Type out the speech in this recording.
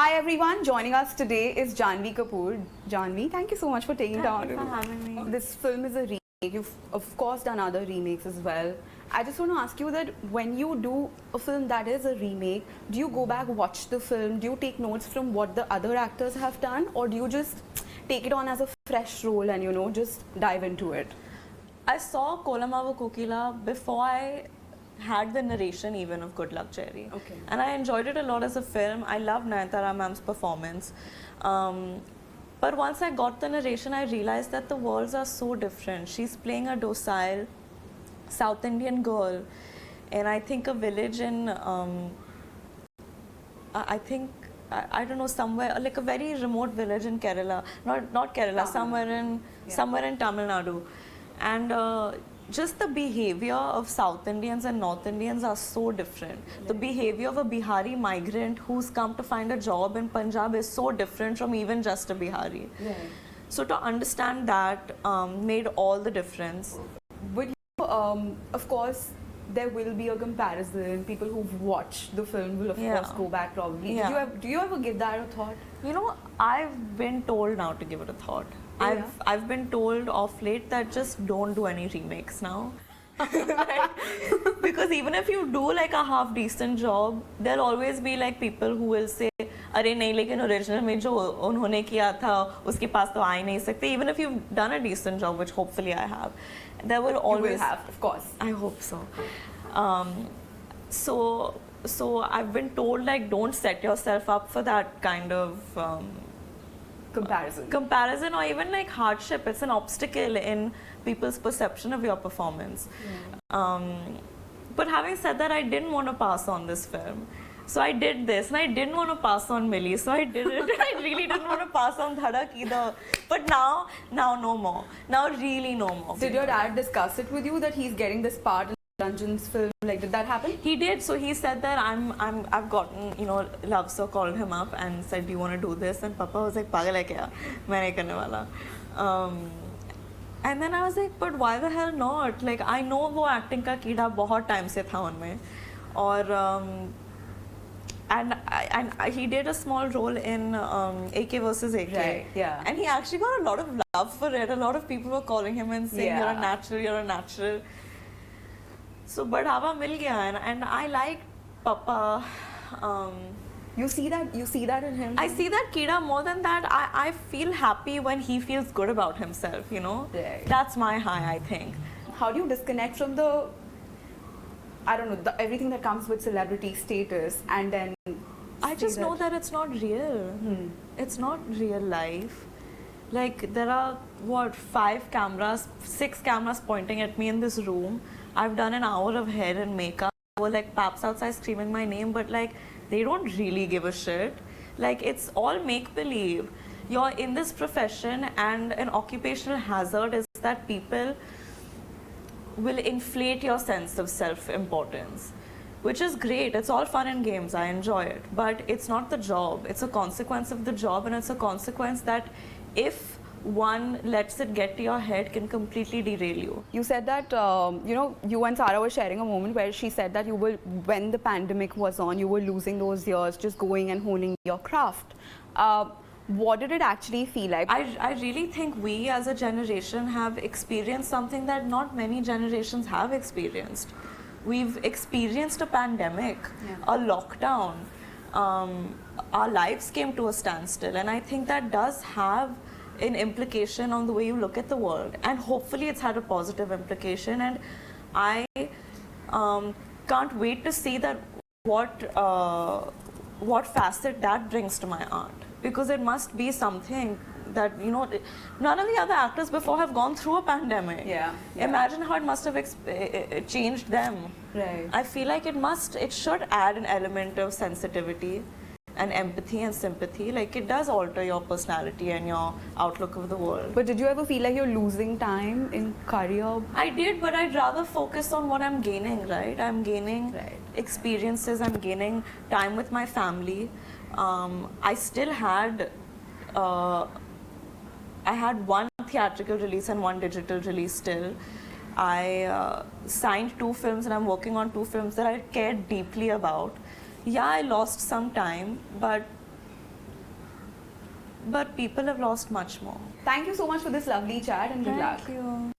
Hi everyone, joining us today is Jhanvi Kapoor. Jhanvi, thank you so much for taking time. Thank you for having me. This film is a remake. You've of course done other remakes as well. I just want to ask you that when you do a film that is a remake, do you go back, watch the film, do you take notes from what the other actors have done, or do you just take it on as a fresh role and just dive into it? I saw Kolamaavu Kokila before I had the narration even of Goodluck Jerry. Okay. And I enjoyed it a lot as a film. I loved Nayanthara ma'am's performance. But once I got the narration, I realized that the worlds are so different. She's playing a docile South Indian girl in, I think, a village in, I don't know, somewhere, like a very remote village in Kerala. Not Kerala, somewhere in Tamil Nadu. And just the behavior of South Indians and North Indians are so different. Right. The behavior of a Bihari migrant who's come to find a job in Punjab is so different from even just a Bihari. Right. So to understand that made all the difference. But of course, there will be a comparison. People who've watched the film will of course go back probably. Yeah. Do you ever give that a thought? I've been told now to give it a thought. I've been told of late that just don't do any remakes now. Because even if you do like a half decent job, there'll always be like people who will say, "अरे नहीं, लेकिन original में जो उन्होंने किया था, उसके पास तो आ ही नहीं सकते." Even if you've done a decent job, which hopefully I have, there will always. You will have, of course. I hope so. So I've been told like don't set yourself up for that kind of. Comparison or even like hardship. It's an obstacle in people's perception of your performance. Yeah. But having said that, I didn't want to pass on this film. So I did this, and I didn't want to pass on Millie, so I did it. I really didn't want to pass on Dhadak either. But now no more. Now really no more. Did your dad discuss it with you that he's getting this part in Ranjan's film? Like, did that happen? He did. So he said that I've gotten, Love So called him up and said, "Do you want to do this?" And Papa was like, "Pagal hai kya? Main nahi karne wala." And then I was like, "But why the hell not? Like, I know वो acting का कीड़ा बहुत time से था उनमें, और and he did a small role in AK versus AK. Right. Yeah. And he actually got a lot of love for it. A lot of people were calling him and saying, "You're a natural. You're a natural." So badhawa mil gaya, and I like Papa. You see that in him? I see that Kida. More than that, I feel happy when he feels good about himself, Right. That's my high, I think. How do you disconnect from the, I don't know, everything that comes with celebrity status, and then I just know that it's not real. It's not real life. Like, there are, 6 cameras pointing at me in this room. I've done an hour of hair and makeup. There were like paps outside screaming my name, but like they don't really give a shit. Like, it's all make-believe. You're in this profession, and an occupational hazard is that people will inflate your sense of self-importance, which is great. It's all fun and games. I enjoy it. But it's not the job. It's a consequence of the job, and it's a consequence that if one lets it get to your head, can completely derail you. You said that, you and Sarah were sharing a moment where she said that when the pandemic was on, you were losing those years just going and honing your craft. What did it actually feel like? I really think we as a generation have experienced something that not many generations have experienced. We've experienced a pandemic, a lockdown. Our lives came to a standstill, and I think that does have an implication on the way you look at the world, and hopefully it's had a positive implication, and I can't wait to see that what facet that brings to my art, because it must be something that none of the other actors before have gone through a pandemic. Imagine how it must have changed them. Right. I feel like it should add an element of sensitivity and empathy and sympathy. Like, it does alter your personality and your outlook of the world. But did you ever feel like you're losing time in career? I did, but I'd rather focus on what I'm gaining, right? I'm gaining experiences, I'm gaining time with my family. I still had, I had one theatrical release and one digital release still. I signed 2 films, and I'm working on 2 films that I cared deeply about. Yeah, I lost some time, but but people have lost much more. Thank you so much for this lovely chat and good luck. Thank you.